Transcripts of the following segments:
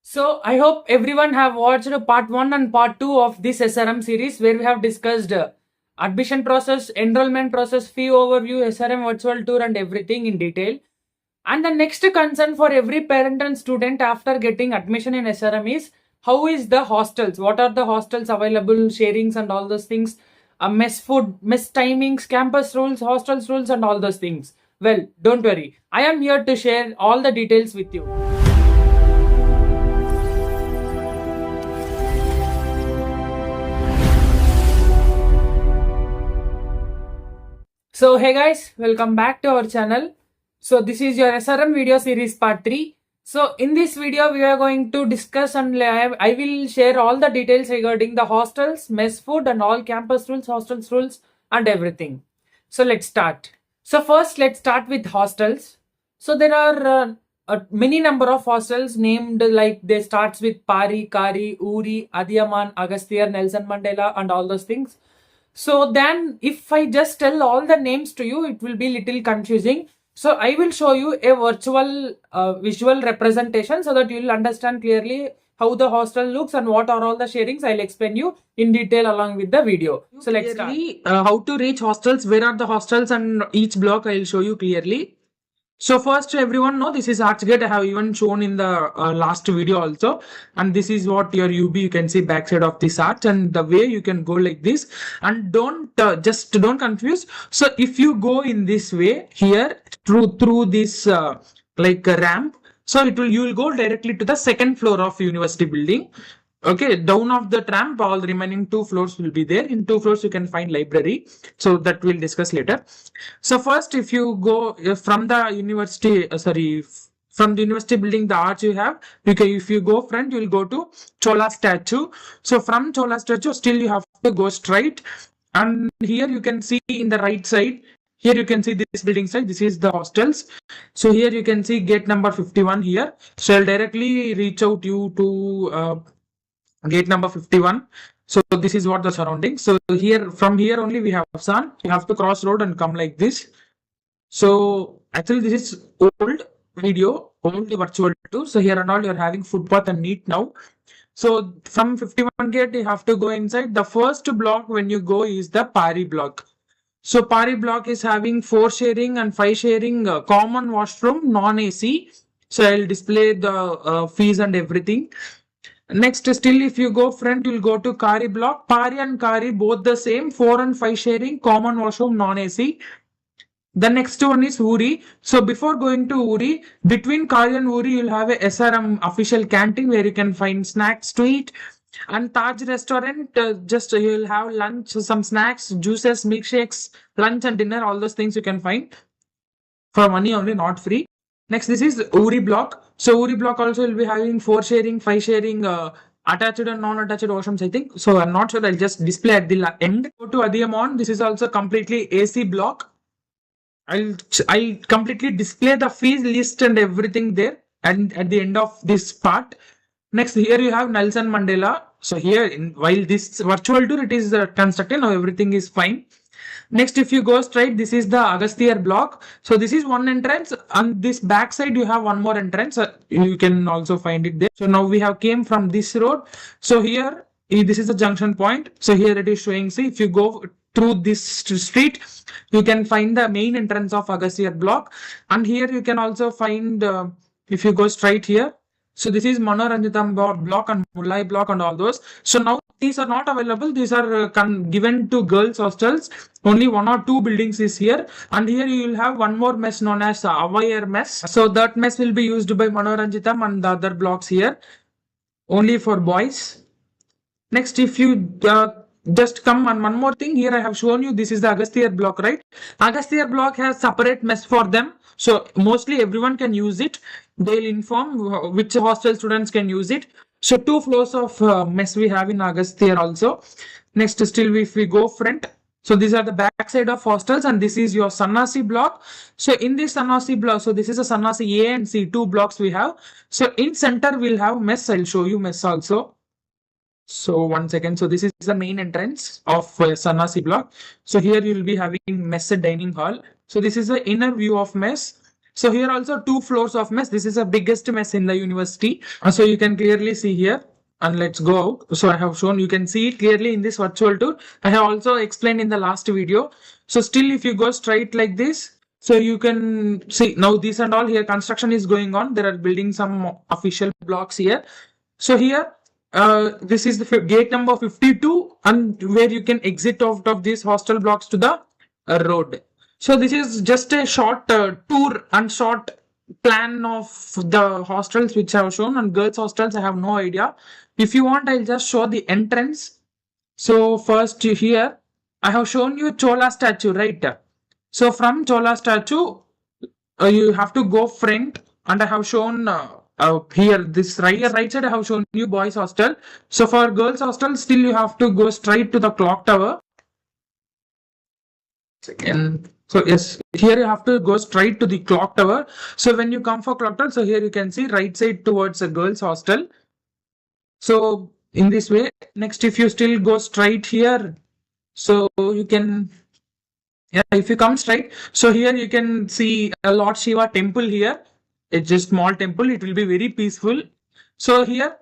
So I hope everyone have watched part 1 and part 2 of this SRM series where we have discussed admission process, enrollment process, fee overview, SRM virtual tour and everything in detail. And the next concern for every parent and student after getting admission in SRM is how is the hostels? What are the hostels available, sharings and all those things, mess food, mess timings, campus rules, hostels rules and all those things. Well, don't worry. I am here to share all the details with you. So hey guys, welcome back to our channel. So this is your SRM video series part 3. So in this video we are going to discuss and I will share all the details regarding the hostels, mess food and all campus rules, hostels rules and everything. So let's start. So first let's start with hostels. So there are many number of hostels named like they starts with Pari, Kari, Uri, Adiyaman, Agasthyar, Nelson Mandela and all those things. So then if I just tell all the names to you, it will be little confusing. So I will show you a virtual visual representation so that you will understand clearly how the hostel looks and what are all the sharings. I'll explain you in detail along with the video. So let's start. How to reach hostels, where are the hostels and each block I'll show you clearly. So first everyone know this is Archgate. I have even shown in the last video also, and this is what your UB, you can see backside of this arch, and the way you can go like this, and don't don't confuse. So if you go in this way here through this like a ramp, so you will go directly to the second floor of university building. Okay, down of the ramp, all the remaining 2 floors will be there. In 2 floors, you can find library. So that we'll discuss later. So first, if you go from the university, from the university building, the arch you have, if you go front, you will go to Chola statue. So from Chola statue, still you have to go straight. And here you can see in the right side, here you can see this building side. This is the hostels. So here you can see gate number 51 here. So I'll directly reach out you to gate number 51. So this is what the surroundings. So here, from here only we have sun. You have to cross road and come like this. So actually this is old video, old virtual tour. So here and all you're having footpath and neat now. So from 51 gate you have to go inside. The first block when you go is the Pari block. So Pari block is having 4 sharing and 5 sharing, common washroom, non-AC. So I'll display the fees and everything. Next, still if you go front, you'll go to Kari block. Pari and Kari both the same, 4 and 5 sharing, common washroom, non-AC. The next one is Uri. So before going to Uri, between Kari and Uri, you'll have a SRM official canteen where you can find snacks to eat. And Taj restaurant, you'll have lunch, some snacks, juices, milkshakes, lunch and dinner, all those things you can find for money only, not free. Next, this is Uri block. So Uri block also will be having 4 sharing, 5 sharing, attached and non-attached washrooms, I think. So I'm not sure. I'll just display at the end. Go to Adiyaman. This is also completely AC block. I'll completely display the fees list and everything there. And at the end of this part. Next, here you have Nelson Mandela. So here, while this virtual tour, it is constructed. Now everything is fine. Next, if you go straight, this is the Agasthyar block. So this is one entrance. On this back side, you have one more entrance. You can also find it there. So now we have came from this road. So here, this is the junction point. So here it is showing, see, if you go through this street, you can find the main entrance of Agasthyar block. And here you can also find, if you go straight here, so this is Manoranjitam block and Mulai block and all those. So now these are not available. These are given to girls hostels. Only 1 or 2 buildings is here. And here you will have one more mess known as Avayar mess. So that mess will be used by Manoranjitam and the other blocks here. Only for boys. Next, if you just come on one more thing, here I have shown you, this is the Agasthyar block, right? Agasthyar block has separate mess for them. So mostly everyone can use it. They'll inform which hostel students can use it. So 2 floors of mess we have in Agasthyar also. Next, still if we go front. So these are the back side of hostels and this is your Sannasi block. So in this Sannasi block, so this is a Sannasi A and C, 2 blocks we have. So in center we'll have mess. I'll show you mess also. So 1 second. So this is the main entrance of Sannasi block. So here you will be having mess dining hall. So this is the inner view of mess. So here also 2 floors of mess. This is the biggest mess in the university. So you can clearly see here. And let's go out. So I have shown, you can see it clearly in this virtual tour. I have also explained in the last video. So still if you go straight like this, so you can see now this and all here construction is going on. There are building some official blocks here. So here this is the gate number 52 and where you can exit out of these hostel blocks to the road. So this is just a short tour and short plan of the hostels which I have shown. And girls hostels I have no idea. If you want, I'll just show the entrance. So first here I have shown you Chola statue, right? So from Chola statue you have to go front, and I have shown here this right side I have shown you boys hostel. So for girls hostel still you have to go straight to the clock tower. Second. So yes, here you have to go straight to the clock tower. So when you come for clock tower, so here you can see right side towards the girls hostel. So in this way, next if you still go straight here, so you can, yeah, if you come straight, so here you can see a Lord Shiva temple here. It's just small temple. It will be very peaceful. So here,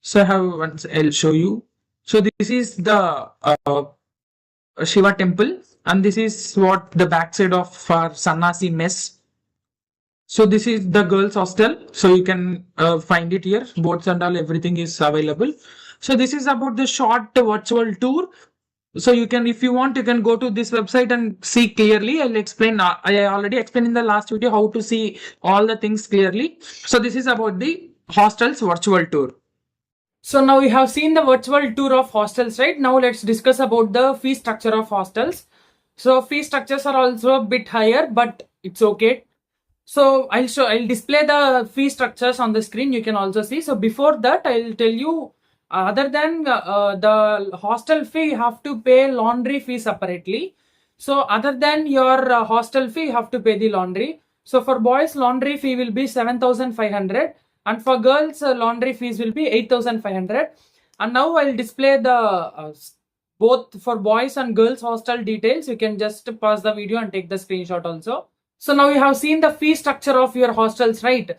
so I have once I'll show you. So this is the Shiva temple, and this is what the backside of our Sannasi mess. So this is the girls hostel. So you can find it here. Boats and all, everything is available. So this is about the short virtual tour. So you can, if you want, you can go to this website and see clearly. I'll explain. I already explained in the last video how to see all the things clearly. So this is about the hostels virtual tour. So now we have seen the virtual tour of hostels, right? Now let's discuss about the fee structure of hostels. So fee structures are also a bit higher, but it's okay. So I'll display the fee structures on the screen. You can also see. So before that, I'll tell you, other than the hostel fee, you have to pay laundry fee separately. So other than your hostel fee, you have to pay the laundry. So for boys, laundry fee will be 7,500, and for girls, laundry fees will be 8,500. And now I'll display the both for boys and girls hostel details. You can just pause the video and take the screenshot also. So now you have seen the fee structure of your hostels, right?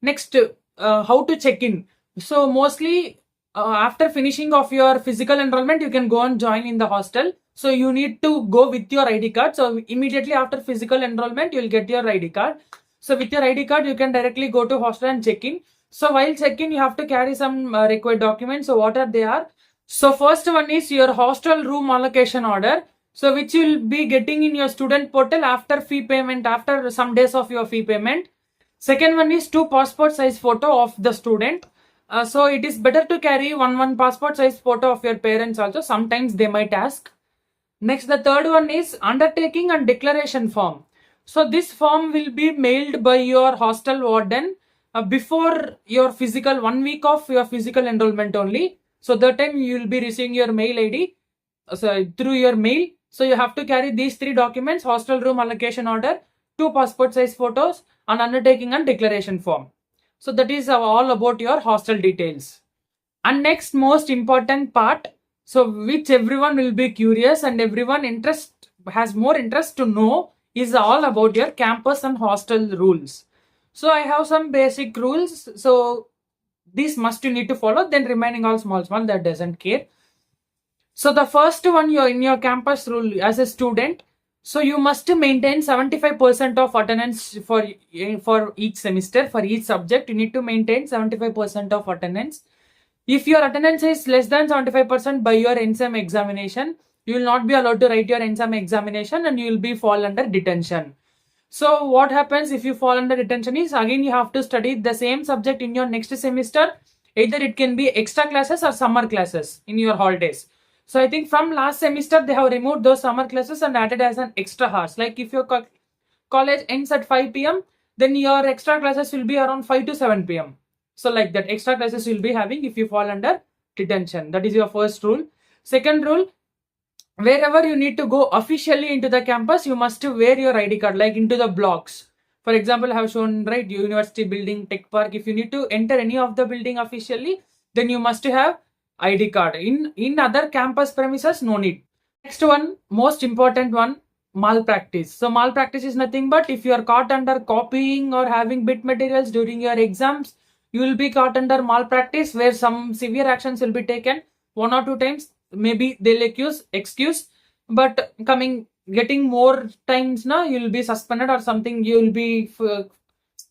Next, how to check in. So mostly after finishing of your physical enrollment, you can go and join in the hostel. So you need to go with your ID card. So immediately after physical enrollment, you will get your ID card. So with your ID card, you can directly go to hostel and check in. So while checking, you have to carry some required documents. So what are they are? So first one is your hostel room allocation order. So which you will be getting in your student portal after fee payment, after some days of your fee payment. Second one is 2 passport size photo of the student. So it is better to carry one passport size photo of your parents also. Sometimes they might ask. Next, the third one is undertaking and declaration form. So this form will be mailed by your hostel warden before your physical 1 week of your physical enrollment only. So that time you will be receiving your mail ID through your mail. So you have to carry these 3 documents: hostel room allocation order, 2 passport size photos, and undertaking and declaration form. So that is all about your hostel details. And next most important part, so which everyone will be curious and everyone has more interest to know, is all about your campus and hostel rules. So I have some basic rules. So these must you need to follow, then remaining all small, that doesn't care. So the first one, you're in your campus rule as a student. So you must maintain 75% of attendance for each semester. For each subject, you need to maintain 75% of attendance. If your attendance is less than 75% by your NSEM examination, you will not be allowed to write your NSEM examination and you will be fall under detention. So what happens if you fall under detention is, again you have to study the same subject in your next semester. Either it can be extra classes or summer classes in your holidays. So I think from last semester, they have removed those summer classes and added as an extra hours. Like if your college ends at 5 p.m., then your extra classes will be around 5 to 7 p.m. So like that, extra classes you'll be having if you fall under detention. That is your first rule. Second rule, wherever you need to go officially into the campus, you must wear your ID card, like into the blocks. For example, I have shown, right, university building, tech park. If you need to enter any of the building officially, then you must have ID card. In other campus premises, no need. Next one, most important one, malpractice. So malpractice is nothing but if you are caught under copying or having bit materials during your exams, you will be caught under malpractice where some severe actions will be taken. 1 or 2 times maybe they'll excuse, but getting more times now you will be suspended or something. You will be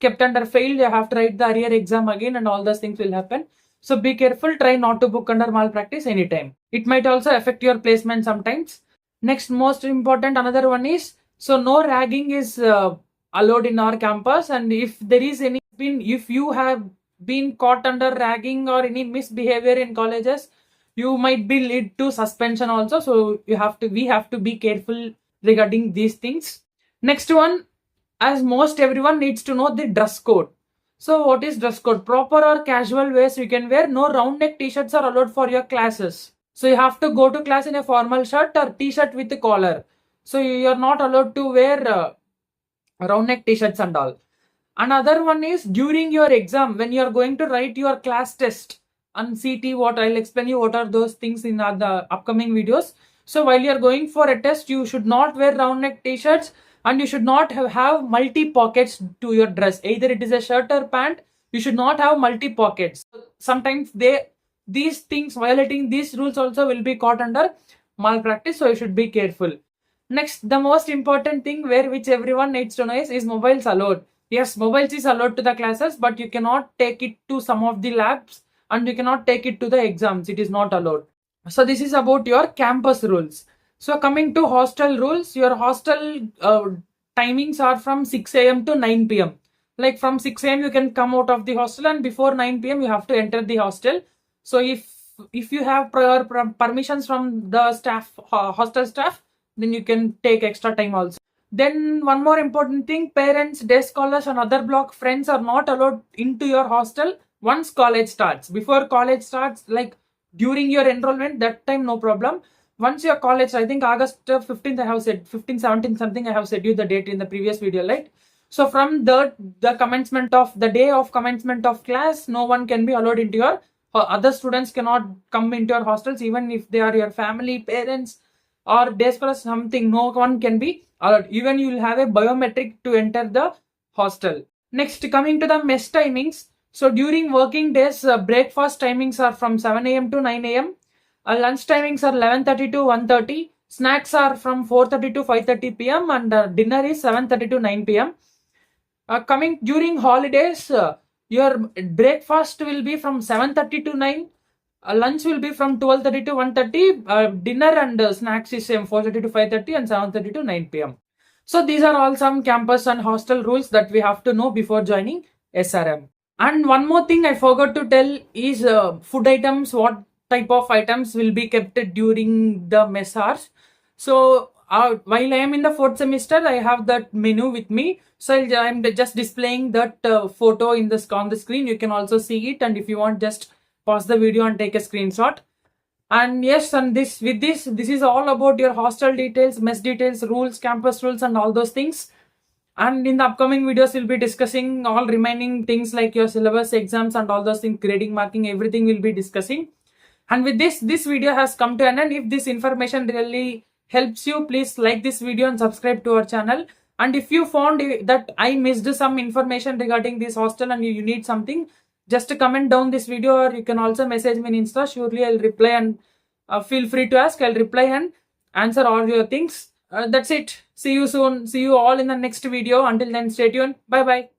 kept under failed. You have to write the arrear exam again, and all those things will happen. So be careful. Try not to book under malpractice anytime. It might also affect your placement sometimes. Next, most important, another one is, so no ragging is allowed in our campus. And if there is if you have been caught under ragging or any misbehavior in colleges, you might be lead to suspension also. So we have to be careful regarding these things. Next one, as most everyone needs to know the dress code. So what is dress code? Proper or casual ways you can wear. No round neck t-shirts are allowed for your classes. So you have to go to class in a formal shirt or t-shirt with a collar. So you are not allowed to wear round neck t-shirts and all. Another one is during your exam, when you are going to write your class test and CT, what I'll explain you what are those things in the upcoming videos. So while you are going for a test, you should not wear round neck t-shirts and you should not have multi pockets to your dress. Either it is a shirt or pant, you should not have multi pockets. Sometimes these things, violating these rules also will be caught under malpractice, so you should be careful. Next, the most important thing which everyone needs to know is mobiles allowed? Yes, mobiles is allowed to the classes, but you cannot take it to some of the labs and you cannot take it to the exams. It is not allowed. So this is about your campus rules. So coming to hostel rules, your hostel timings are from 6 a.m. to 9 p.m. Like from 6 a.m. you can come out of the hostel, and before 9 p.m. you have to enter the hostel. So if you have prior permissions from the staff, hostel staff, then you can take extra time also. Then one more important thing, parents, day scholars and other block friends are not allowed into your hostel once college starts. Before college starts, like during your enrollment, that time no problem. Once your college, I think August 15th I have said, 15th, 17th something I have said you the date in the previous video, right? So from the commencement of the day of commencement of class, no one can be allowed into your, other students cannot come into your hostels, even if they are your family, parents or day scholars, something, no one can be allowed. Even you will have a biometric to enter the hostel. Next, coming to the mess timings. So during working days, breakfast timings are from 7 a.m. to 9 a.m. Lunch timings are 11:30 to 1:30. Snacks are from 4:30 to 5:30 p.m. and dinner is 7:30 to 9 p.m. Coming during holidays, your breakfast will be from 7:30 to 9. Lunch will be from 12:30 to 1:30. Dinner and snacks is same 4:30 to 5:30 and 7:30 to 9 p.m. So these are all some campus and hostel rules that we have to know before joining SRM. And one more thing I forgot to tell is food items. What type of items will be kept during the mess hours? So while I am in the 4th semester, I have that menu with me. So I'm just displaying that photo on the screen. You can also see it, and if you want, just pause the video and take a screenshot. And yes, and this is all about your hostel details, mess details, rules, campus rules, and all those things. And in the upcoming videos, we'll be discussing all remaining things like your syllabus, exams, and all those things, grading, marking, everything we'll be discussing. And with this video has come to an end. If this information really helps you, please like this video and subscribe to our channel. And if you found that I missed some information regarding this hostel and you need something, just comment down this video, or you can also message me in Insta. Surely I'll reply, and feel free to ask. I'll reply and answer all your things. That's it. See you soon. See you all in the next video. Until then, stay tuned. Bye bye.